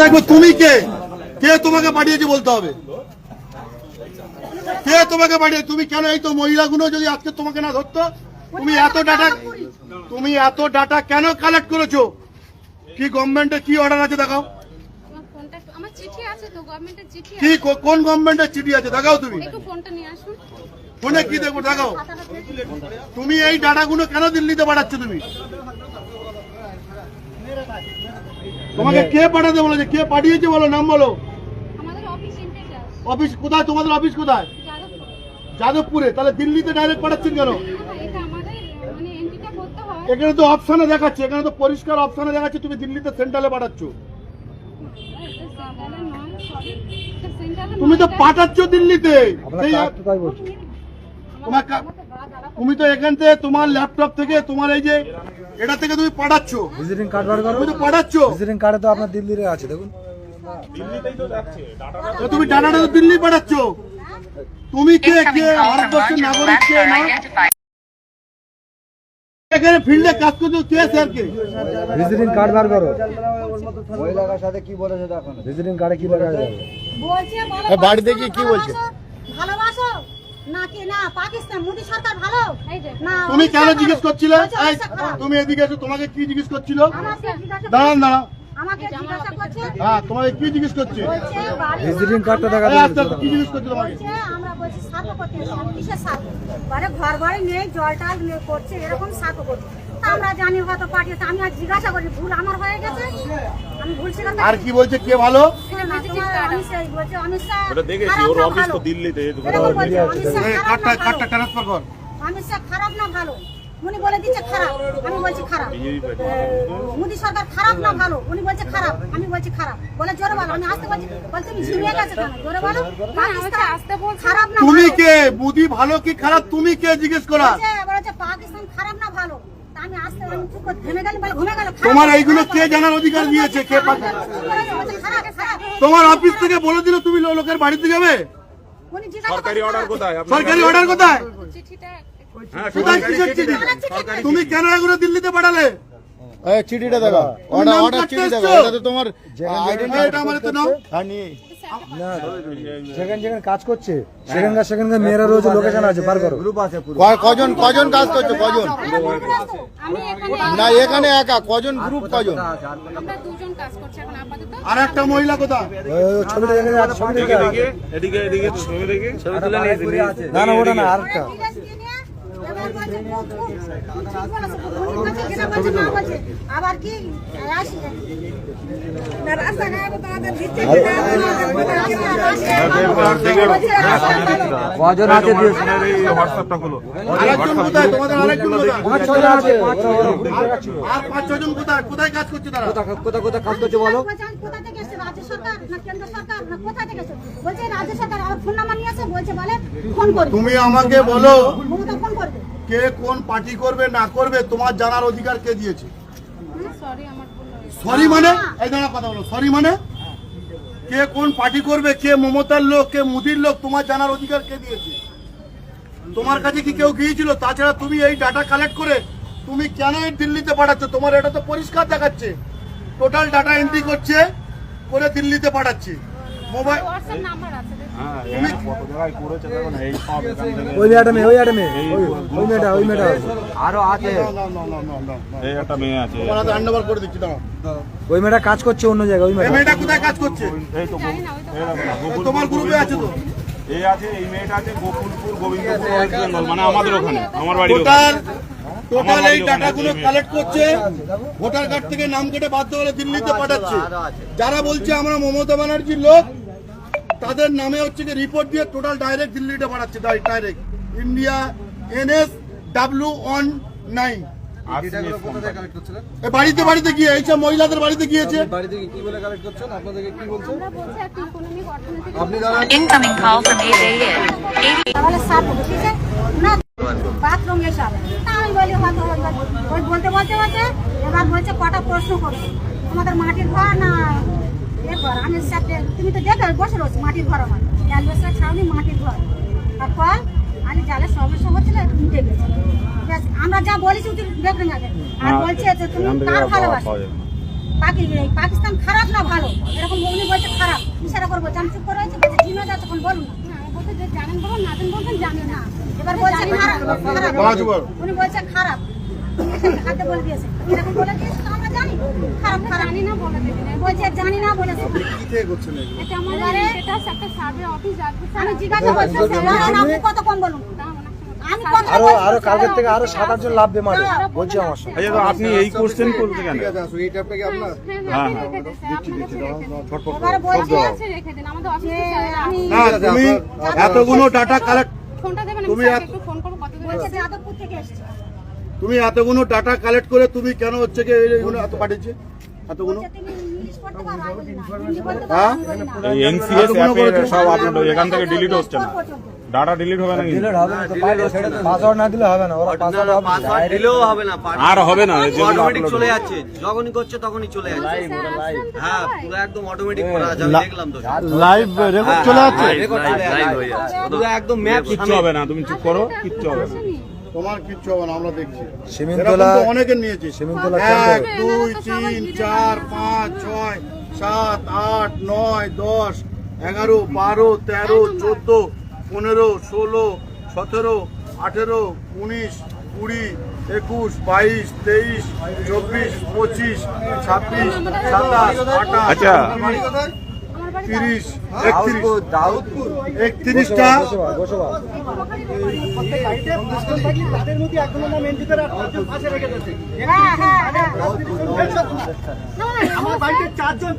দেখো তুমি কে কে তোমাকে পাঠিয়েছে বলতে হবে। কে তোমাকে পাঠিয়েছে? তুমি কেন এই তো মহিলাগুলো যদি আজকে তোমাকে না ধরতো, তুমি এত ডাটা কেন কালেক্ট করেছো? কি গভর্নমেন্টের কি অর্ডার আছে দেখাও। আমার চিঠি আছে তো, গভর্নমেন্টের চিঠি কি কোন গভর্নমেন্টের চিঠি আছে দেখাও। তুমি একটু ফোনটা নিয়ে আসুন। ফোনে কি দেখবো দেখাও। তুমি এই ডাটাগুলো কেন দিল্লিতে পাঠাচ্ছ? তুমি তোমাকে কে পাঠাতে বলেছে? কে পাঠিয়েছে বলো, নাম বলো। আমাদের অফিস ইনটেচার অফিস কোথায়? তোমাদের অফিস কোথায়? যাদবপুরে। তাহলে দিল্লিতে ডাইরেক্ট পাঠাচ্ছেন কেন? এটা আমাদের মানে এন্ট্রিটা করতে হয়। এখানে তো অপশনে দেখাচ্ছে, এখানে তো পরিষ্কার অপশনে দেখাচ্ছে তুমি দিল্লিতে সেন্ট্রালে পাঠাচ্ছ। তুমি তো পাঠাচ্ছ দিল্লিতে। তুমি তো এখান থেকে তোমার ল্যাপটপ থেকে তোমার এই যে এটা থেকে তুমি পাঠাচ্ছ, ভিজিটিং কার্ড বার করো। তুমি তো পাঠাচ্ছ। ভিজিটিং কার্ডে তো আপনার দিল্লিতে আছে, দেখুন। তুমি ডাটাটা তো দিল্লি পাঠাচ্ছ। তুমি কে কে ভারতবর্ষের নাগরিক কে না? এখানে ফিল্ডে কাজ করছো কে? স্যার কে? ভিজিটিং কার্ড বার করো। মহিলার সাথে কি বলেছে দেখো। ভিজিটিং কার্ডে কি লেখা আছে? বলছে বাড়িতে গিয়ে কি বলছে? ভালোবাসো নাকি না পাকিস্তান মোদী সরকার ভালো না? তুমি কেন জিজ্ঞেস করছিলে? তুমি এদিকে এসো, তোমাকে কি জিজ্ঞেস করছিল? দাঁড়ান দাঁড়ান। আমাকে জিজ্ঞাসা করছে, হ্যাঁ তোমাকে কি জিজ্ঞেস করছে? বলছে বাড়ি ভিজিটিং কার্ডটা দেখা কি জিজ্ঞেস করছে তোমাকে? বলছে আমরা বলছি সার্ভ করতে এসেছি। আমি কিসের সার্ভ? মানে ঘর বাড়ি নেই, জলটা করছে এরকম সার্ভ করছে। তা আমরা জানি হয়তো পাঠিয়েছে। আমি আর জিজ্ঞাসা করি ভুল আমার হয়ে গেছে, আমি ভুল ছিল। আর কি বলছে? কে ভালো? কার্ডটা ট্রান্সফার কর। অমিত শাহ খারাপ না ভালো? উনি বলে দিচ্ছে খারাপ, আমি বলছি খারাপ। মোদী সরকার খারাপ না ভালো? উনি বলছে খারাপ, আমি বলছি খারাপ। বলে জোরে বলো, আমি আসতে বলছি। বলতে তুমি ঝিমিয়ে গেছে কেন? জোরে বলো। আসতে বলছি। খারাপ না তুমি ভালো? কে? মোদি ভালো কি খারাপ তুমি কে জিজ্ঞেস করা? বলেছে পাকিস্তান খারাপ না ভালো? তা আমি আসতে আমি চুপ করে ঘুমে গেলাম। বলে ঘুমে গেল। তোমার এইগুলো কে জানার অধিকার দিয়েছে? কে? তোমার অফিস থেকে বলে দিল তুমি লোকের বাড়িতে যাবে? সরকারি অর্ডার কোথায়? সরকারি অর্ডার কোথায়? চিঠিটা কোথায় কিসের চিঠি? তুমি কেন এগুলো দিল্লিতে পাঠালে? চিঠিটা দেখো। অর্ডার চিঠি দেখো। এটা তো তোমার এটা আমার তো নাও। না, যেখানে কাজ করছে সেখানকার মেয়েরা রয়েছে, লোকেশন আছে, বার করো। গ্রুপ আছে পুরো। কজন কাজ করছো? কজন? আমি এখানে না এখানে একা কজন? গ্রুপ কজন? আমরা দুজন কাজ করছি এখন আপাতত। আর একটা মহিলা কোথায়? ছবিটা দেখে আছে, ছবি দেখে আছে। এদিকে ছবি দেখে ছবি তুলে নিয়েছি। না না, ওটা না, আরেকটা। আবার কি কজন আছে? হোয়াটসঅ্যাপটা খোলো। আরেকজন কোথায়? তোমাদের আরেকজন কোথায়? আর 5-6 জন কোথায়? কোথায় কাজ করছে তারা? কোথায় কাজ করছে বলো? কোথা থেকে এসেছে? রাজ্য সরকার না কেন্দ্র সরকার না কোথা থেকে এসেছে? বলছে রাজ্য সরকার। আমার ফোন নাম্বার নিয়ে আসে, বলছে বলে ফোন করবে। তুমি আমাকে বলো মমতা ফোন করবে। কে কোন পার্টি করবে না করবে তোমার জানার অধিকার কে দিয়েছে? সরি আমার ভুল হয়েছে। সরি মানে? এই দাঁড়া কথা বলো। সরি মানে কে কোন পার্টি করবে, কে মমতার লোক, কে মোদির লোক, তোমার জানার অধিকার কে দিয়েছে? তোমার কাছে কি কেউ গিয়েছিল? তাছাড়া তুমি এই ডাটা কালেক্ট করে তুমি কেন এই দিল্লিতে পাঠাচ্ছ? তোমার এটা তো পরিষ্কার দেখাচ্ছে টোটাল ডাটা এন্ট্রি করছে করে দিল্লিতে পাঠাচ্ছে। মোবাইল হোয়াটসঅ্যাপ নাম্বার আছে দেখুন। ওই মেয়েটা আরো আছে। এই একটা মেয়ে আছে। তোমার হাতে হ্যান্ডওভার করে দিচ্ছি। দাঁড়াও। ওই মেয়েটা কাজ করছে অন্য জায়গায়। ওই এই মেয়েটা মেয়েটা কোথায় কাজ করছে? এই তো জানি না, ওই তো তোমার গ্রুপে আছে তো? এই আছে, এই মেয়েটা আছে গোকুলপুর গোবিন্দপুর ওয়েস্ট বেঙ্গল, মানে আমাদের ওখানে, আমার বাড়ির ওখানে। টোটাল এই ডাটাগুলো কালেক্ট করছে, ভোটার কার্ড থেকে নাম কেটে বাধ্য হলে দিল্লিতে পাঠাচ্ছে। যারা বলছে আমরা মমতা ব্যানার্জির লোক তাদের নামে হচ্ছে কি রিপোর্ট দিয়ে টোটাল ডাইরেক্ট দিল্লিতে পাঠাচ্ছে। ডাইরেক্ট ইন্ডিয়া NSW19 বাড়িতে বাড়িতে গিয়ে এইসব মহিলাদের বাড়িতে গিয়েছে। আমরা বলছি একটা ইকোনমিক অর্থনৈতিক Incoming call from 8 a.m. তাহলে সার্ভ হবে, ঠিক আছে না? বাথরুম এসব। তা আমি বলি হয়তো ওই বলতে এবার বলছে কটা প্রশ্ন করবে তোমাদের মাটির ঘর না এ ঘর? আমি সাথে তুমি তো দেখো বসে রয়েছে মাটির ঘর, আমার অ্যালবেস্টার ছাউনি মাটির ঘর। তারপর আমি জালে সমস্যা হচ্ছিল একটু মিটে গেছে। আমরা যা বলেছি দেখবেন আগে। আর বলছে যে তুমি কার ভালোবাসো? পাকিস্তান খারাপ না ভালো এরকম উনি বলছে খারাপ ইশারা করে বলছে আমি চুপ করে আছি বলছে জিমে যাচ্ছে তখন বলুন না না, বলতে যে জানেন বলুন, না জানেন বলবেন জানি না। এবার বলছে খারাপ পাঁচ বার। উনি বলছে খারাপ হাতে বলে দিয়েছে এরকম বলে দিয়েছে তো আমরা জানি খারাপ খারাপ জানি না বলে দেবেন। বলছে জানি না বলেছে কি থেকে করছেন এগুলো? এটা আমাদের এটা একটা সার্ভে অফিস যাচ্ছে। আমি জিজ্ঞাসা করছি দাঁড়ান, আপনি কত কম বলুন আমি কত আরো কালকের থেকে আরো 7-8 জন লাভ দিয়ে মারে বলছে আমার সঙ্গে। আচ্ছা, তো আপনি এই কোশ্চেন করতে কেন? ঠিক আছে, আসুন, এই ট্যাপটা কি আপনার? হ্যাঁ, হ্যাঁ, রেখে দিন, স্যার, আপনার কাছে রেখে দিন। ছটফট এবারে করো। বলছে আছে, রেখে দিন। আমাদের অফিসে আমি না, তুমি এতগুলো ডাটা কালেক্ট ফোনটা দেবেন, আমি তুমি স্যারকে এত- একটু ফোন করব, কত দূর বলছে আছে। যাদবপুর থেকে এসেছে তুমি এতগুলো ডাটা কালেক্ট করে তুমি কেন হচ্ছে কি এইগুলো এত পাঠিয়েছে এতগুলো? বলছে তুমি ইংলিশ পড়তে পারো আমি বলি না হিন্দি বলতে পারো হ্যাঁ? আমি বলি না এই এনসিএস অ্যাপে সব আপলোড এখান থেকে ডিলিট হচ্ছে না, পর্যন্ত। ডাটা ডিলিট হবে না কিন্তু। দিলে হবে না তো পাসওয়ার্ড না দিলে হবে না, ওরা পাসওয়ার্ড পাসওয়ার্ড দিলেও হবে না, আর হবে না, যেগুলো অটোমেটিক upload চলে হবে। যাচ্ছে, যখনই করছে তখনই চলে যাচ্ছে। স্যার, আসবেন তো হ্যাঁ, সবাই? পুরো একদম অটোমেটিক করা আছে, আমি দেখলাম তো। লাইভ রেকর্ড চলে যাচ্ছে। রেকর্ড চলে যাচ্ছে, পুরো একদম ম্যাপ কিচ্ছু হবে না, তুমি চুপ করো, কিচ্ছু হবে না। আসেনি। তোমার কিচ্ছু হবে না, আমরা দেখছি। সিমেন্টতলা এরকম তো অনেকের নিয়েছি। সিমেন্টতলা 1, ক্যাম্পে 2, 3, 4, 5, 6, 7, 8, 9, 10, 11, 12, 13, 14, 15, 16, 17, 18, 19, 20, 21, 22, 23, 24, 25, 26, 27, 28, আচ্ছা। 30, 31টা হ্যাঁ হ্যাঁ হ্যাঁ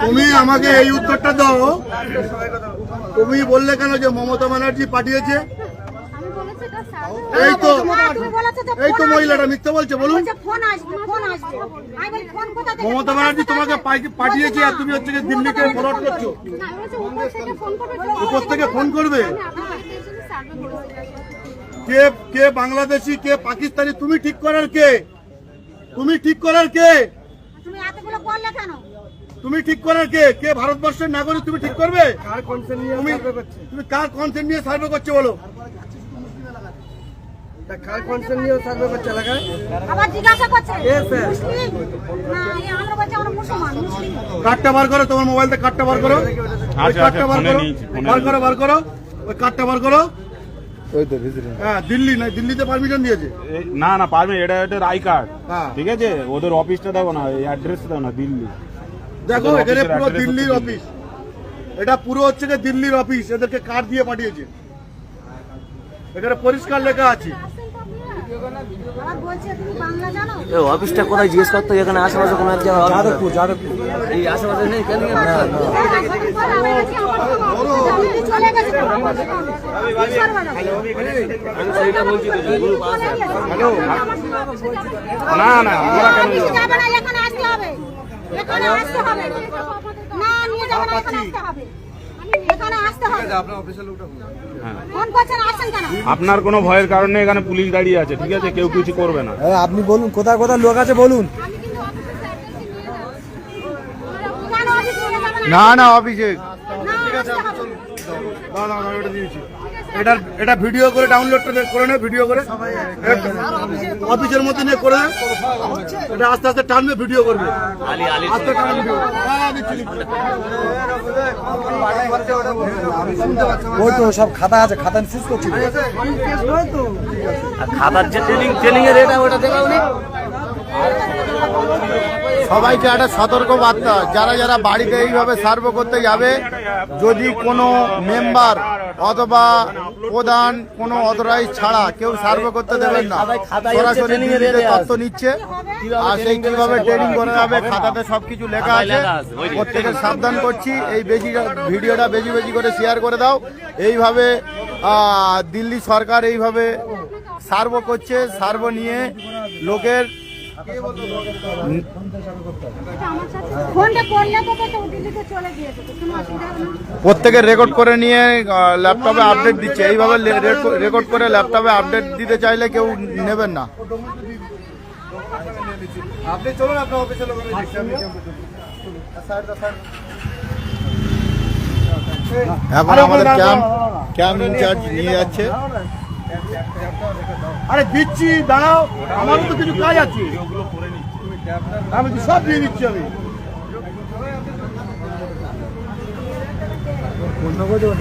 তুমি আমাকে এই উত্তরটা দাও। তুমি বললে কেন যে মমতা ব্যানার্জি পাঠিয়েছে? আমি বলেছি এটা স্যার এই তো তুমি বলেছো যে এই তো মহিলাটা মিথ্যে বলছে, বলুন। বলছে ফোন আসবে ফোন আসবে আমি বলি ফোন কোথা থেকে মমতা ব্যানার্জি তোমাকে পাঠিয়েছে আর তুমি হচ্ছে গিয়ে দিল্লিকে ফরওয়ার্ড করছো। না, আমি বলেছি উপর থেকে ফোন করবে তো। উপর থেকে ফোন করবে? আমি আপনার বাড়িতে এসে সার্ভে করেছি। কে কে বাংলাদেশি কে পাকিস্তানি তুমি ঠিক করার কে? তুমি ঠিক করার কে? তুমি এতগুলো করলে কেন তুমি ঠিক করার কে? কে ভারতবর্ষের নাগরিক তুমি ঠিক করবে? তুমি তুমি কার কনসেন্ট নিয়ে সার্ভে করছো বলো? আবার জিজ্ঞাসা করছে মুসলিম না আমরা বলছি আমরা মুসলমান মুসলিম কার্ডটা বার করো, তোমার মোবাইল থেকে কার্ডটা বার করো। ওই আচ্ছা, কার্ডটা বার ফোনে করো, নিয়েছি, ফোনে বার করো, বার করো। ওই কার্ডটা বার করো। ওই তো ভিজিটিং হ্যাঁ, দিল্লি না, দিল্লিতে পারমিশন দিয়েছে। না না, পারবে, এটা এটার আই কার্ড, হ্যাঁ। ঠিক আছে? ওদের অফিসটা দাও না, এই অ্যাড্রেসটা দাও না, দিল্লি। দেখো ওদের এখানে অফিসের পুরো address দিল্লির হচ্ছে অফিস, এটা পুরো হচ্ছে গিয়ে দিল্লির অফিস, এদেরকে কার্ড দিয়ে পাঠিয়েছে। এখানে পরিষ্কার লেখা আছে। আবার বলছে তুমি বাংলা জানো অফিসটা কোথায় জিজ্ঞেস করতো, এখানে আশেপাশে কোনো এক জায়গায় যাদবপুর যাদবপুর এই আশেপাশে নেই কেন? দিল্লি চলে গেছে সেইটা বলছি তো, না না, আমরা কেন নিয়ে যাবে না এখানে আসতে হবে এখানে আসতে হবে না নিয়ে যাবে না এখানে আসতে হবে এখানে আসতে হবে হ্যাঁ। ফোন করছেন আসেন কেন আপনার কোনো ভয়ের কারণে এখানে পুলিশ দাঁড়িয়ে আছে, ঠিক আছে? কেউ কিছু করবে না। আপনি বলুন কোথায় কোথায় লোক আছে বলুন। আমি কিন্তু অফিসের অ্যাড্রেসে নিয়ে যাচ্ছি। কেন অফিস নিয়ে যাবে না না অভিষেক না আসতে হবে না না না, এটা দিয়েছি। এটা ভিডিও করে ডাউনলোডটা করে নে, ভিডিও করে অফিসের মধ্যে নিয়ে করে নে। এটা আস্তে আস্তে টানবে, ভিডিও করবে আস্তে টানবে ভিডিও। হ্যাঁ, দিচ্ছি, দিচ্ছি। ওই তো সব খাতা আছে, খাতা শেষ করছি। খাবার যে ট্রেনিং এর এটা ওটা দেখাও নি। সবাইকে একটা সতর্ক বার্তা, যারা যারা বাড়িতে এইভাবে সার্ভে করতে যাবে, যদি কোনো মেম্বার অথবা প্রধান কোনো অথরাইজ ছাড়া কেউ সার্ভে করতে দেবেন না। সরাসরি দিল্লিতে তথ্য নিচ্ছে আর সেই কিভাবে ট্রেনিং করে যাবে, খাতাতে সবকিছু লেখা আছে। প্রত্যেকে সাবধান করছি, এই ভিডিওটা বেশি বেশি করে শেয়ার করে দাও। এইভাবে দিল্লি সরকার এইভাবে সার্ভে করছে, সার্ভে নিয়ে লোকের ফোনটা করলে তো তো দিল্লিতে চলে গিয়েছে তো কোনো অসুবিধা হবে না প্রত্যেকের রেকর্ড করে নিয়ে ল্যাপটপে আপডেট দিচ্ছে। এইভাবে রেকর্ড করে ল্যাপটপে আপডেট দিতে চাইলে কেউ নেবেন না। আপনি চলুন, আপনার অফিসের লোক আমি দেখছি, আমি এখন আমাদের ক্যাম্প ইনচার্জ নিয়ে যাচ্ছে। আরে দিচ্ছি, দাঁড়াও, আমারও তো কিছু কাজ আছে। আমি তো সব দিয়ে দিচ্ছি আমি। অন্য কোথাও